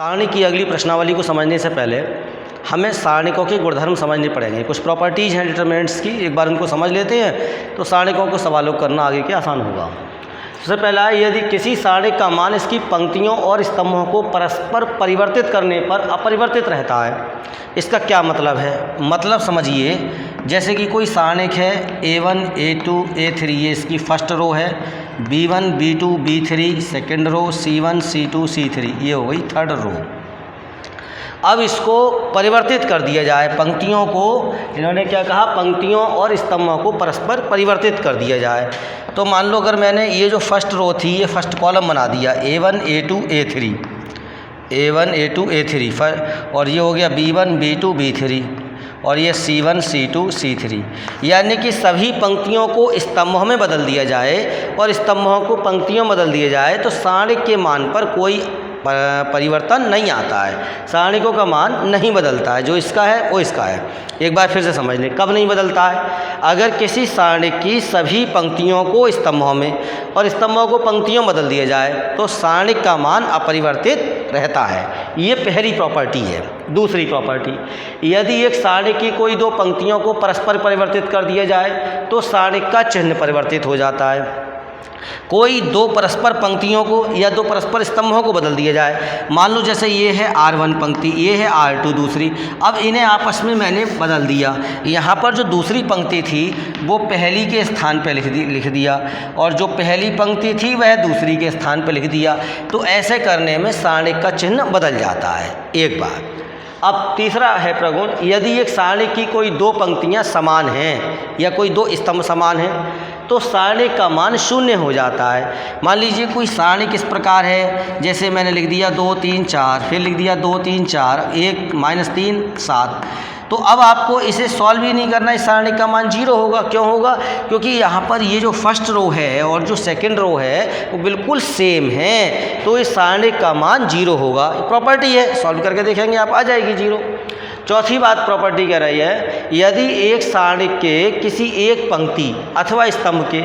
सारणी की अगली प्रश्नावली को समझने से पहले हमें सारणिकों के गुणधर्म समझने पड़ेंगे। कुछ प्रॉपर्टीज़ हैं डिटरमिनेंट्स की, एक बार उनको समझ लेते हैं तो सारणिकों को सवालों करना आगे के आसान होगा। सबसे पहला है, यदि किसी सारणिक का मान इसकी पंक्तियों और स्तंभों को परस्पर परिवर्तित करने पर अपरिवर्तित रहता है। इसका क्या मतलब है? मतलब समझिए, जैसे कि कोई सारणिक है A1 A2 A3, ये इसकी फर्स्ट रो है, B1 B2 B3 second row, C1 C2 C3 ये हो गई थर्ड रो। अब इसको परिवर्तित कर दिया जाए, पंक्तियों को, इन्होंने क्या कहा, पंक्तियों और स्तंभों को परस्पर परिवर्तित कर दिया जाए। तो मान लो अगर मैंने ये जो फर्स्ट रो थी ये फर्स्ट कॉलम बना दिया A1 A2 A3, A1 A2 A3 और ये हो गया B1 B2 B3 और ये C1 C2 C3, यानी कि सभी पंक्तियों को स्तंभों में बदल दिया जाए और स्तंभों को पंक्तियों में बदल दिया जाए तो सारणिक के मान पर कोई परिवर्तन नहीं आता है, सारणिकों का मान नहीं बदलता है, जो इसका है वो इसका है। एक बार फिर से समझ लें, कब नहीं बदलता है? अगर किसी सारणिक की सभी पंक्तियों को स्तंभों में और स्तंभों को पंक्तियों में बदल दिया जाए तो सारणिक का मान अपरिवर्तित रहता है। ये पहली प्रॉपर्टी है। दूसरी प्रॉपर्टी, यदि एक सारणिक की कोई दो पंक्तियों को परस्पर परिवर्तित कर दिया जाए तो सारणिक का चिन्ह परिवर्तित हो जाता है। कोई दो परस्पर पंक्तियों को या दो परस्पर स्तंभों को बदल दिया जाए, मान लो जैसे ये है R1 पंक्ति, ये है R2 दूसरी, अब इन्हें आपस में मैंने बदल दिया। यहाँ पर जो दूसरी पंक्ति थी वो पहली के स्थान पर लिख दिया और जो पहली पंक्ति थी वह दूसरी के स्थान पर लिख दिया। तो ऐसे करने में सारणिक का चिन्ह बदल जाता है। एक बार अब तीसरा है प्रगुण, यदि एक सारणिक की कोई दो पंक्तियां समान हैं या कोई दो स्तंभ समान हैं तो सारणिक का मान शून्य हो जाता है। मान लीजिए कोई सारणिक इस प्रकार है, जैसे मैंने लिख दिया 2 3 4, फिर लिख दिया 2 3 4 1 -3 7, तो अब आपको इसे सॉल्व ही नहीं करना, इस सारणिक का मान 0 होगा। क्यों होगा? क्योंकि यहाँ पर ये जो फर्स्ट रो है और जो सेकंड रो है वो बिल्कुल सेम है, तो इस सारणिक का मान 0 होगा। प्रॉपर्टी है, सॉल्व करके देखेंगे आप, आ जाएगी 0। चौथी बात प्रॉपर्टी कह रही है, यदि एक सारणिक के किसी एक पंक्ति अथवा स्तंभ के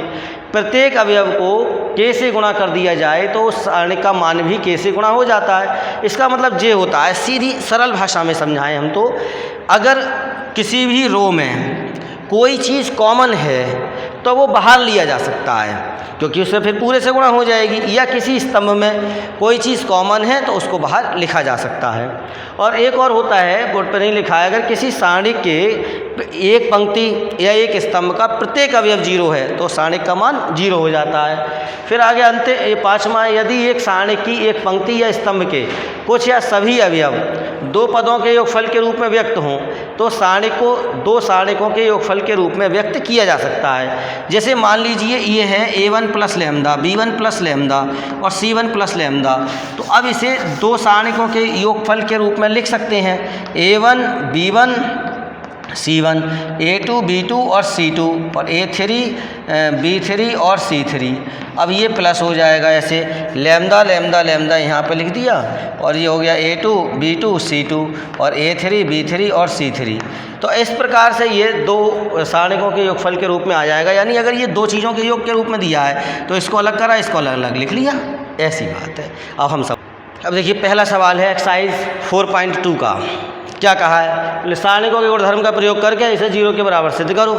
प्रत्येक अवयव को k से गुणा कर दिया जाए तो उस सारणिक का मान भी k से गुणा हो जाता है। इसका मतलब ये होता है, सीधी सरल भाषा में समझाएं हम तो, अगर किसी भी रो में कोई चीज़ कॉमन है तो वो बाहर लिया जा सकता है क्योंकि उससे फिर पूरे से गुणा हो जाएगी, या किसी स्तंभ में कोई चीज़ कॉमन है तो उसको बाहर लिखा जा सकता है। और एक और होता है, बोर्ड पर नहीं लिखा है, अगर किसी सारणिक के एक पंक्ति या एक स्तंभ का प्रत्येक अवयव 0 है तो सारणिक का मान 0 हो जाता है। फिर आगे अंत पाँचवा, यदि एक सारणिक की एक पंक्ति या स्तंभ के कुछ या सभी अवयव दो पदों के योगफल के रूप में व्यक्त हों तो सारणिक को दो सारणिकों के योगफल के रूप में व्यक्त किया जा सकता है। जैसे मान लीजिए ये है A1 + लैम्डा, B1 + लैम्डा और C1 + लैम्डा, तो अब इसे दो सारणिकों के योगफल के रूप में लिख सकते हैं, A1 B1 C1, A2 B2 और C2 और A3 B3 और C3। अब ये प्लस हो जाएगा, ऐसे लैम्डा लैम्डा लैम्डा यहाँ पे लिख दिया और ये हो गया A2 B2 C2 और A3 B3 और C3। तो इस प्रकार से ये दो सारणिकों के योगफल के रूप में आ जाएगा। यानी अगर ये दो चीज़ों के योग के रूप में दिया है तो इसको अलग करा, इसको अलग अलग लिख लिया, ऐसी बात है। अब देखिए पहला सवाल है एक्सरसाइज 4.2 का। क्या कहा है? सारणिकों के गुणधर्म का प्रयोग करके इसे 0 के बराबर सिद्ध करो।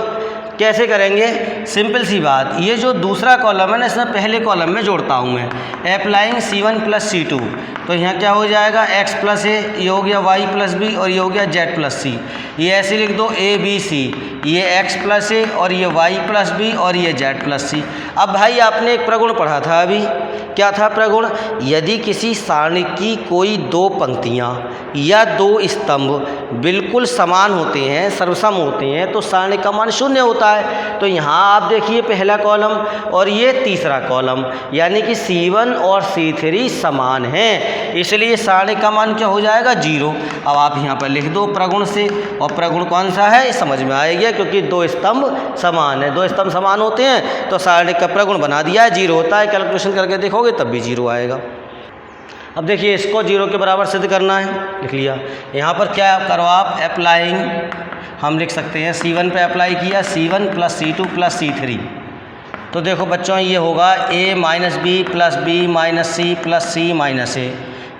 कैसे करेंगे? सिंपल सी बात, ये जो दूसरा कॉलम है ना, इसमें पहले कॉलम में जोड़ता हूँ मैं, अप्लाइंग C1 + C2, तो यहाँ क्या हो जाएगा, x + a, ये हो गया y + b और ये हो गया z + c। ये ऐसे लिख दो a b c, ये x + a और ये y + b और ये z + c। अब भाई आपने एक प्रगुण पढ़ा था अभी, क्या था प्रगुण? यदि किसी सारणिक की कोई दो पंक्तियाँ या दो स्तंभ बिल्कुल समान होते हैं, सर्वसम होते हैं, तो सारणिक का मान 0 होता है। तो यहाँ आप देखिए पहला कॉलम और ये तीसरा कॉलम, यानी कि C1 और C3 समान हैं, इसलिए सारणिक का मान क्या हो जाएगा, 0। अब आप यहाँ पर लिख दो प्रगुण से, और प्रगुण कौन सा है समझ में आएगा, क्योंकि दो स्तंभ समान है, दो स्तंभ समान होते हैं तो सारणिक का प्रगुण बना दिया है, 0 होता है। कैलकुलेशन करके देखोगे तब भी 0 आएगा। अब देखिए इसको 0 के बराबर सिद्ध करना है, लिख लिया। यहाँ पर क्या करो आप, अप्लाइंग हम लिख सकते हैं C1 पे अप्लाई किया, C1 + C2 + C3, तो देखो बच्चों ये होगा a - b + b - c + c - a,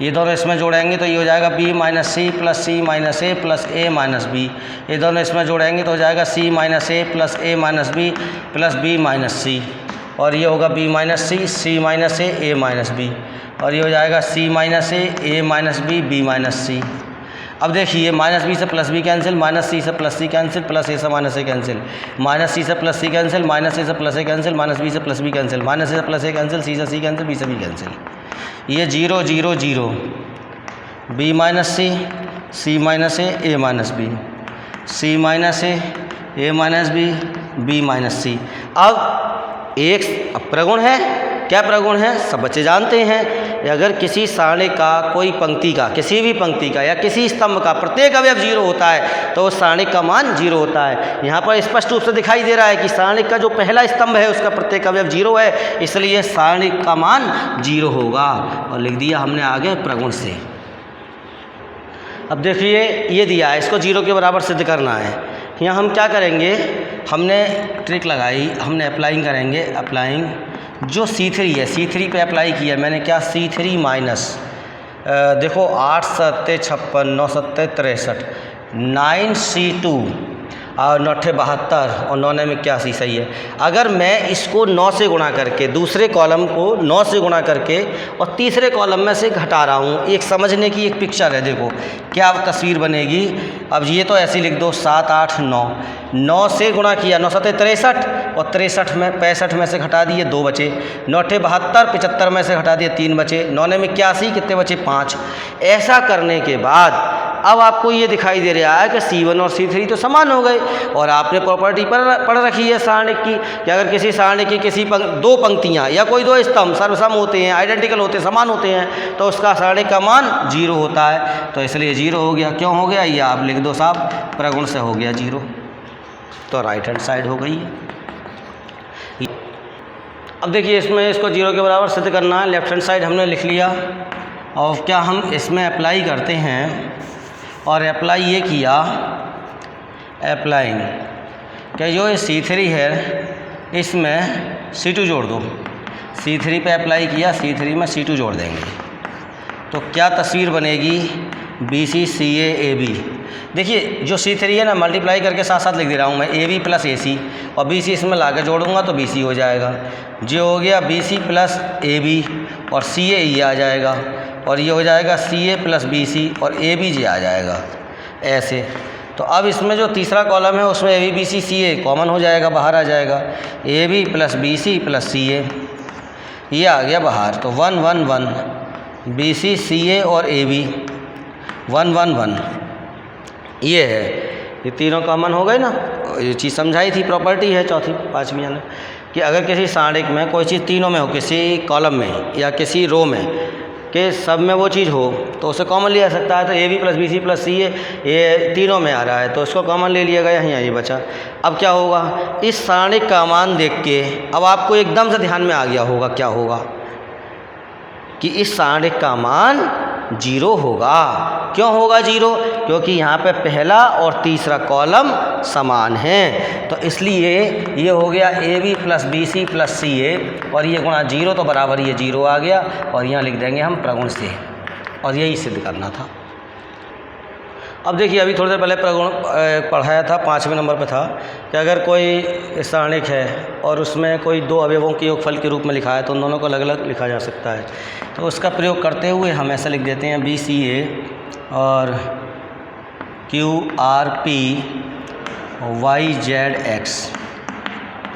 ये दोनों इसमें जोड़ेंगे तो ये हो जाएगा b minus C plus C minus A plus A minus B. ये दोनों इसमें जोड़ेंगे तो हो जाएगा c minus A plus A minus B plus b minus सी, और ये होगा b minus C minus A minus B, और ये हो जाएगा c minus A minus B minus सी। अब देखिए माइनस बी से plus B cancel, minus C से plus C cancel, plus A से माइनस ए कैंसिल, माइनस सी से प्लस सी कैंसिल, माइनस ए से प्लस ए कैंसिल, माइनस बी से प्लस बी कैंसिल, माइनस ए से plus ए cancel, सी से सी कैंसिल, बी से B cancel. ये 0 0 0, B minus C minus A minus B, c minus A minus B minus सी। अब एक प्रगुण है, क्या प्रगुण है सब बच्चे जानते हैं। अगर किसी सारणी का कोई पंक्ति का, किसी भी पंक्ति का या किसी स्तंभ का प्रत्येक अवयव 0 होता है तो उस सारणी का मान 0 होता है। यहाँ पर स्पष्ट रूप से दिखाई दे रहा है कि सारणी का जो पहला स्तंभ है उसका प्रत्येक अवयव 0 है, इसलिए सारणी का मान 0 होगा, और लिख दिया हमने आगे प्रगुण से। अब देखिए ये दिया है, इसको 0 के बराबर सिद्ध करना है। यहाँ हम क्या करेंगे, हमने ट्रिक लगाई, हमने अप्लाइंग करेंगे। अप्लाइंग जो C3 है, C3 पे अप्लाई किया मैंने, क्या C3 माइनस देखो 8 7 56 9 7 63 9C2 और 9 72 और 9 में 81 सही है। अगर मैं इसको 9 से गुणा करके, दूसरे कॉलम को 9 से गुणा करके और तीसरे कॉलम में से घटा रहा हूँ, एक समझने की एक पिक्चर है, देखो क्या तस्वीर बनेगी। अब ये तो ऐसे लिख दो 7 8 9, 9 से गुणा किया 9 7 63 और 63 में 65 में से घटा दिए 2 बचे, 9 72 75 में से घटा दिए 3 बचे, 9 में 81 कितने बचे 5। ऐसा करने के बाद अब आपको ये दिखाई दे रहा है कि C1 और C3 तो समान हो गए, और आपने प्रॉपर्टी पढ़ रखी है सारणी की कि अगर किसी सारणी की किसी दो पंक्तियाँ या कोई 2 स्तंभ सर्वसम होते हैं, आइडेंटिकल होते हैं, समान होते हैं, तो उसका सारणी का मान 0 होता है। तो इसलिए 0 हो गया। क्यों हो गया ये आप लिख दो साहब, प्रगुण से हो गया 0, तो राइट हैंड साइड हो गई। अब देखिए इसमें इसको 0 के बराबर सिद्ध करना है, लेफ्ट हैंड साइड हमने लिख लिया। और क्या हम इसमें अप्लाई करते हैं, और अप्लाई ये किया, अप्लाइंग क्या जो ये C3 है इसमें C2 जोड़ दो, C3 पे अप्लाई किया, C3 में C2 जोड़ देंगे तो क्या तस्वीर बनेगी, BC CA AB। देखिए जो C3 है ना, मल्टीप्लाई करके साथ साथ लिख दे रहा हूँ मैं, AB प्लस AC, और BC इसमें ला के जोड़ूंगा तो BC हो जाएगा। जो हो गया BC प्लस AB और CA ये आ जाएगा, और ये हो जाएगा CA प्लस BC और AB जी आ जाएगा ऐसे। तो अब इसमें जो तीसरा कॉलम है उसमें AB BC CA कॉमन हो जाएगा, बाहर आ जाएगा, AB plus BC plus CA ये आ गया बाहर। तो 1 1 1 BC CA और AB 1 1 1 ये है, ये तीनों कॉमन हो गए ना। ये चीज़ समझाई थी, प्रॉपर्टी है चौथी 5वीं ने, कि अगर किसी सारणी में कोई चीज़ तीनों में हो, किसी कॉलम में या किसी रो में के सब में वो चीज़ हो तो उसे कॉमन लिया जा सकता है। तो AB plus BC plus CA ये तीनों में आ रहा है तो इसको कॉमन ले लिया गया, यहाँ ये बचा। अब क्या होगा, इस सारणी का मान देख के अब आपको एकदम से ध्यान में आ गया होगा क्या होगा, कि इस सारणी का मान 0 होगा। क्यों होगा 0? क्योंकि यहाँ पे पहला और तीसरा कॉलम समान हैं, तो इसलिए ये हो गया AB plus BC plus CA और ये गुणा 0 तो बराबर ये 0 आ गया, और यहाँ लिख देंगे हम प्रगुण से, और यही सिद्ध करना था। अब देखिए अभी थोड़ी देर पहले प्रगुण पढ़ाया था, 5वें नंबर पे था कि अगर कोई सारणिक है और उसमें कोई 2 अवयवों के योगफल के रूप में लिखा है तो उन दोनों को अलग अलग लिखा जा सकता है। तो उसका प्रयोग करते हुए हम ऐसा लिख देते हैं BCA और QRP YZX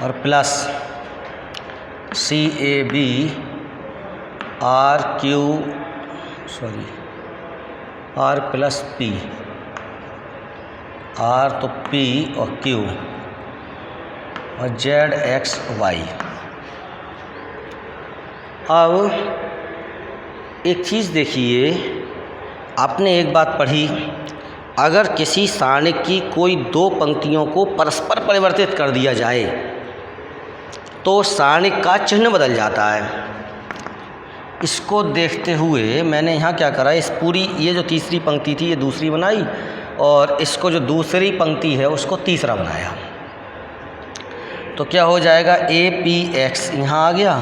और plus CAB R plus P, R तो P और Q और ZXY। अब एक चीज़ देखिए, आपने एक बात पढ़ी, अगर किसी सारणी की कोई 2 पंक्तियों को परस्पर परिवर्तित कर दिया जाए तो सारणी का चिन्ह बदल जाता है। इसको देखते हुए मैंने यहाँ क्या करा, इस पूरी ये जो तीसरी पंक्ति थी ये दूसरी बनाई, और इसको जो दूसरी पंक्ति है उसको तीसरा बनाया। तो क्या हो जाएगा, APX यहाँ आ गया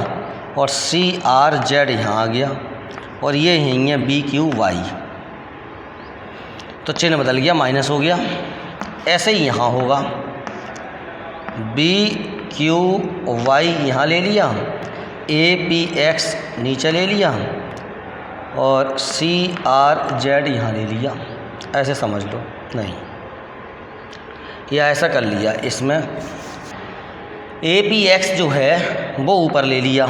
और CRZ यहाँ आ गया, और ये यहीं है बी क्यू वाई, तो चिन्ह बदल गया, माइनस हो गया। ऐसे ही यहाँ होगा, बी क्यू वाई यहाँ ले लिया, ए पी एक्स नीचे ले लिया और सी आर जेड यहाँ ले लिया, ऐसे समझ लो। नहीं, या ऐसा कर लिया, इसमें ए पी एक्स जो है वो ऊपर ले लिया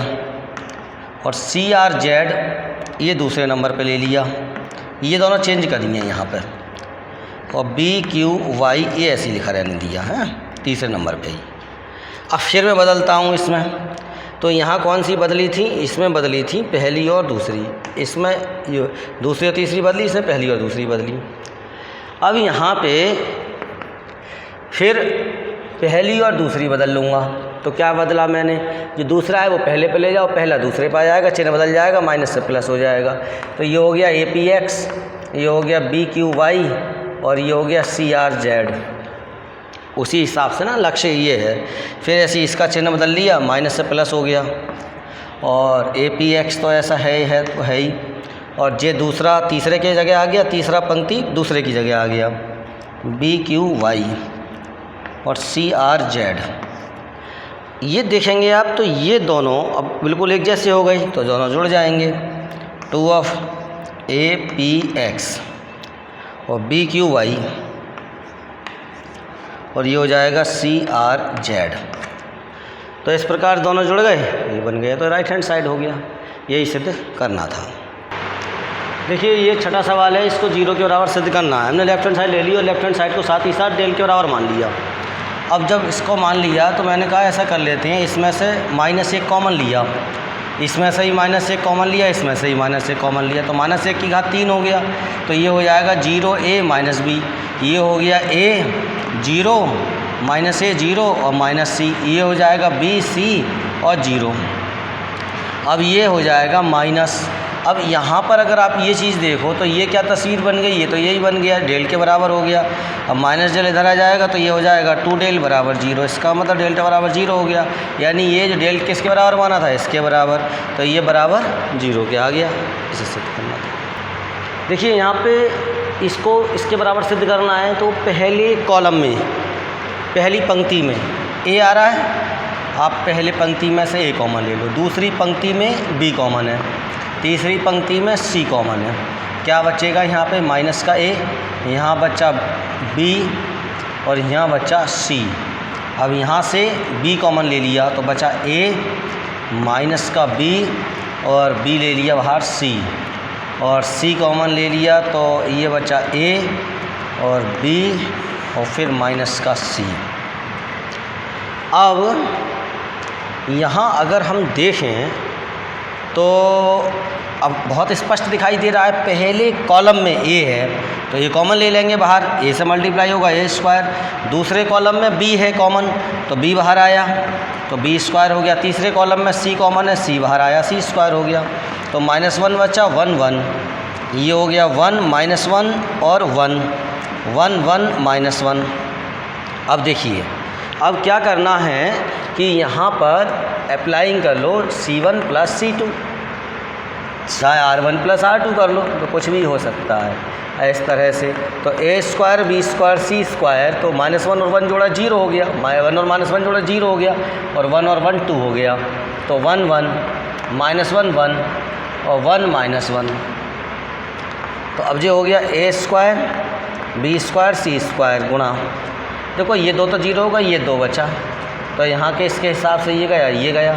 और सी आर जेड ये दूसरे नंबर पे ले लिया, ये दोनों चेंज कर दिए यहाँ पर, और बी क्यू वाई ये ऐसे लिखा रहने दिया है तीसरे नंबर पे ही। अब फिर मैं बदलता हूँ इसमें, तो यहाँ कौन सी बदली थी, इसमें बदली थी पहली और दूसरी, इसमें ये दूसरी और तीसरी बदली, इसमें पहली और दूसरी बदली। अब यहाँ पे फिर पहली और दूसरी बदल लूँगा, तो क्या बदला मैंने, जो दूसरा है वो पहले पे ले जाओ, पहला दूसरे पे आ जाएगा, चिन्ह बदल जाएगा, माइनस से प्लस हो जाएगा। तो ये हो गया ए पी एक्स, ये हो गया बी क्यू वाई और ये हो गया सी आर जेड। उसी हिसाब से ना लक्ष्य ये है। फिर ऐसे इसका चिन्ह बदल लिया, माइनस से प्लस हो गया, और ए पी एक्स तो ऐसा है तो है ही, और ये दूसरा तीसरे की जगह आ गया, तीसरा पंक्ति दूसरे की जगह आ गया, बी क्यू वाई और सी आर जेड। ये देखेंगे आप तो ये दोनों अब बिल्कुल एक जैसे हो गई, तो दोनों जुड़ जाएंगे, 2 ऑफ ए पी एक्स और बी क्यू वाई और ये हो जाएगा सी आर जेड। तो इस प्रकार दोनों जुड़ गए, ये बन गया, तो राइट हैंड साइड हो गया। यही सिद्ध करना था। देखिए ये छठा सवाल है, इसको 0 के बराबर सिद्ध करना है। हमने लेफ्ट हैंड साइड ले ली और लेफ्ट हैंड साइड को साथ ही साथ डेल के बराबर मान लिया। अब जब इसको मान लिया तो मैंने कहा ऐसा कर लेते हैं, इसमें से -1 कॉमन लिया, इसमें से ही -1 कॉमन लिया, इसमें से ही -1 कॉमन लिया, तो -1 की घात 3 हो गया। तो ये हो जाएगा 0a - b, ये हो गया a 0 -a 0 और -c, ये हो जाएगा b c और 0। अब ये हो जाएगा माइनस। अब यहाँ पर अगर आप ये चीज़ देखो तो ये क्या तस्वीर बन गई, ये तो यही बन गया, डेल के बराबर हो गया। अब माइनस डेल इधर आ जाएगा तो ये हो जाएगा 2 डेल बराबर 0, इसका मतलब डेल्टा बराबर 0 हो गया। यानी ये जो डेल किसके बराबर माना था, इसके बराबर, तो ये बराबर 0 के आ गया। इसे सिद्ध करना था। देखिए यहाँ पे इसको इसके बराबर सिद्ध करना है, तो पहले कॉलम में पहली पंक्ति में ए आ रहा है, आप पहले पंक्ति में से ए कॉमन ले लो, दूसरी पंक्ति में बी कॉमन है, तीसरी पंक्ति में सी कॉमन है। क्या बचेगा यहाँ पे, माइनस का ए, यहाँ बच्चा बी और यहाँ बच्चा सी। अब यहाँ से बी कॉमन ले लिया तो बचा ए, माइनस का बी और बी ले लिया बाहर सी, और सी कॉमन ले लिया तो ये बचा ए और बी और फिर माइनस का सी। अब यहाँ अगर हम देखें तो अब बहुत स्पष्ट दिखाई दे रहा है, पहले कॉलम में ए है तो ये कॉमन ले लेंगे बाहर, ए से मल्टीप्लाई होगा ए स्क्वायर। दूसरे कॉलम में बी है कॉमन तो बी बाहर आया तो बी स्क्वायर हो गया। तीसरे कॉलम में सी कॉमन है, सी बाहर आया, सी स्क्वायर हो गया। तो -1 बचा 1 1, ये हो गया 1 -1 और 1 1 1 -1। अब देखिए अब क्या करना है कि यहाँ पर अप्लाइंग कर लो C1 + C2, चाहे R1 + R2 कर लो तो कुछ भी हो सकता है इस तरह से। तो a square b square c square, तो -1 और 1 जोड़ा 0 हो गया, 1 और -1 जोड़ा 0 हो गया, और 1 और 1 2 हो गया। तो 1 1 -1 1 और 1 -1। तो अब जो हो गया a square b square c square गुणा, देखो ये 2 तो 0 होगा, ये 2 बचा, तो यहाँ के इसके हिसाब से ये गया,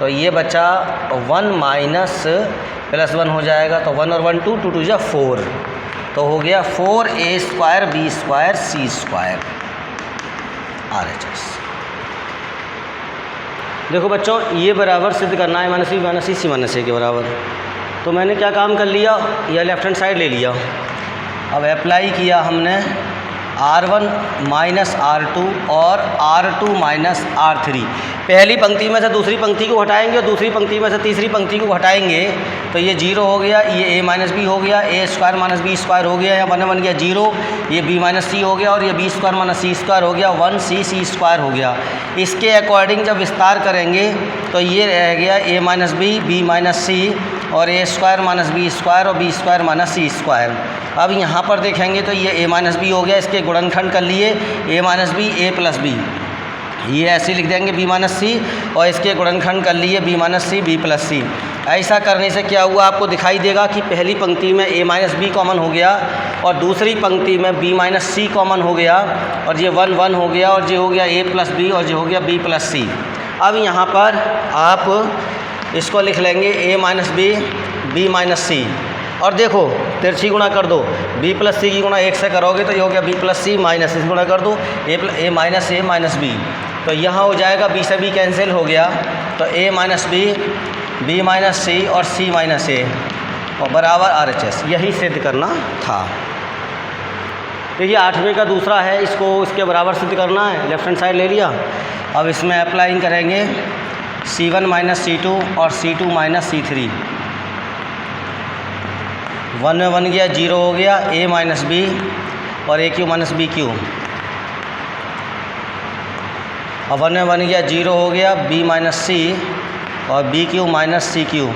तो ये बचा 1 माइनस +1 हो जाएगा। तो 1 और 1 2 2 2 4, तो हो गया 4a square b square c square RHS। देखो बच्चों ये बराबर सिद्ध करना है -b - c -a के बराबर। तो मैंने क्या काम कर लिया, यह लेफ्ट हैंड साइड ले लिया। अब अप्लाई किया हमने R1 - R2 और R2 - R3। पहली पंक्ति में से दूसरी पंक्ति को हटाएंगे और दूसरी पंक्ति में से तीसरी पंक्ति को हटाएंगे तो ये 0 हो गया, ये a - b हो गया, a स्क्वायर - b स्क्वायर हो गया, यहाँ बन गया 0, ये b - c हो गया और ये b स्क्वायर - c स्क्वायर हो गया, 1c c स्क्वायर हो गया। इसके अकॉर्डिंग जब विस्तार करेंगे तो ये रह गया a - b b - c और ए स्क्वायर माइनस बी स्क्वायर और बी स्क्वायर माइनस सी स्क्वायर। अब यहाँ पर देखेंगे तो ये ए माइनस बी हो गया, इसके गुणनखंड कर लिए ए माइनस बी ए प्लस बी, ये ऐसे लिख देंगे बी माइनस सी, और इसके गुणनखंड कर लिए B minus C B plus C. ऐसा करने से क्या हुआ, आपको दिखाई देगा कि पहली पंक्ति में ए माइनस बी कॉमन हो गया और दूसरी पंक्ति में बी माइनस सी कॉमन हो गया, और ये 1 1 हो गया, और ये हो गया ए प्लस बी और ये हो गया बी प्लस सी। अब यहाँ पर आप इसको लिख लेंगे ए माइनस बी माइनस सी, और देखो तिरछी गुणा कर दो, बी प्लस सी की गुणा 1 से करोगे तो ये हो गया बी प्लस सी माइनस इस गुणा कर दो ए माइनस बी, तो यहाँ हो जाएगा बी से बी कैंसिल हो गया, तो ए माइनस बी माइनस सी और सी माइनस ए और बराबर RHS। यही सिद्ध करना था। देखिए 8वें का दूसरा है, इसको इसके बराबर सिद्ध करना है, लेफ्ट हैंड साइड ले लिया। अब इसमें अप्लाइंग करेंगे C1 माइनस C2 और C2 माइनस C3। 1 में 1 गया 0 हो गया, ए माइनस बी और A cube minus B Q, और 1 में 1 गया 0 हो गया, बी माइनस सी और B Q minus C Q,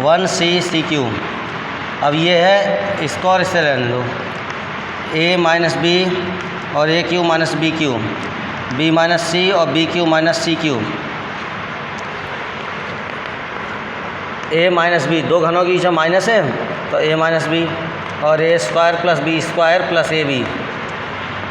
1 C Q. अब ये है, इसको और इससे रहने दो, ए माइनस बी और A cube minus B cube, B minus सी और B Q minus C cube, A minus B, दो घनों की जो माइनस है तो ए माइनस बी और ए square plus B square plus A B,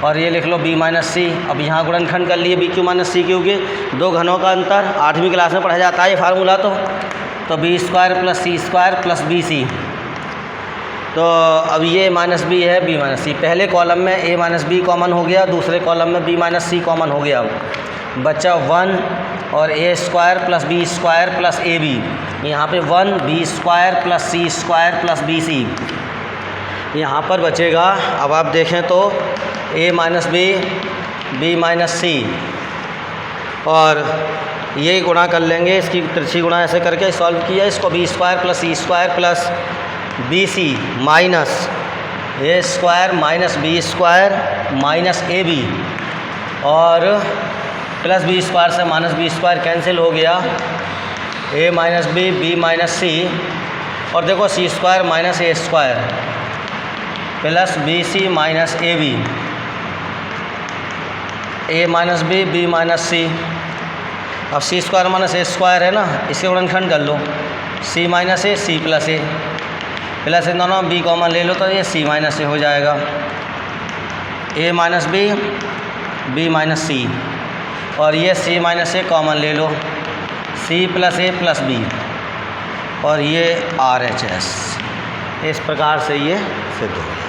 और ये लिख लो बी माइनस सी। अब यहाँ गुणनखंड कर लिए B Q minus C Q के, दो घनों का अंतर 8वीं क्लास में पढ़ा जाता है ये फार्मूला, तो B square plus c square plus b सी। तो अब ये माइनस बी है बी माइनस सी, पहले कॉलम में ए माइनस बी कॉमन हो गया, दूसरे कॉलम में बी माइनस सी कॉमन हो गया, बच्चा 1 और ए square plus B square plus ए बी, यहाँ पे 1 b square plus c square plus b c यहाँ पर बचेगा। अब आप देखें तो ए माइनस बी माइनस सी, और ये गुणा कर लेंगे, इसकी तिरछी गुणा ऐसे करके सॉल्व किया, इसको b square plus c square plus b c minus a square minus b square minus a B, और प्लस बी स्क्वायर से माइनस बी स्क्वायर कैंसिल हो गया, ए माइनस बी माइनस सी, और देखो c square minus a square plus b c minus a b, a minus B minus सी। अब c square minus a square है ना, इसके गुणनखंड कर लो, सी माइनस ए सी प्लस ए, प्लस इन दोनों बी कॉमन ले लो तो ये सी माइनस ए हो जाएगा, ए माइनस बी माइनस सी, और ये सी माइनस ए कॉमन ले लो, सी प्लस ए प्लस बी, और ये RHS। इस प्रकार से ये सिद्ध हो गया।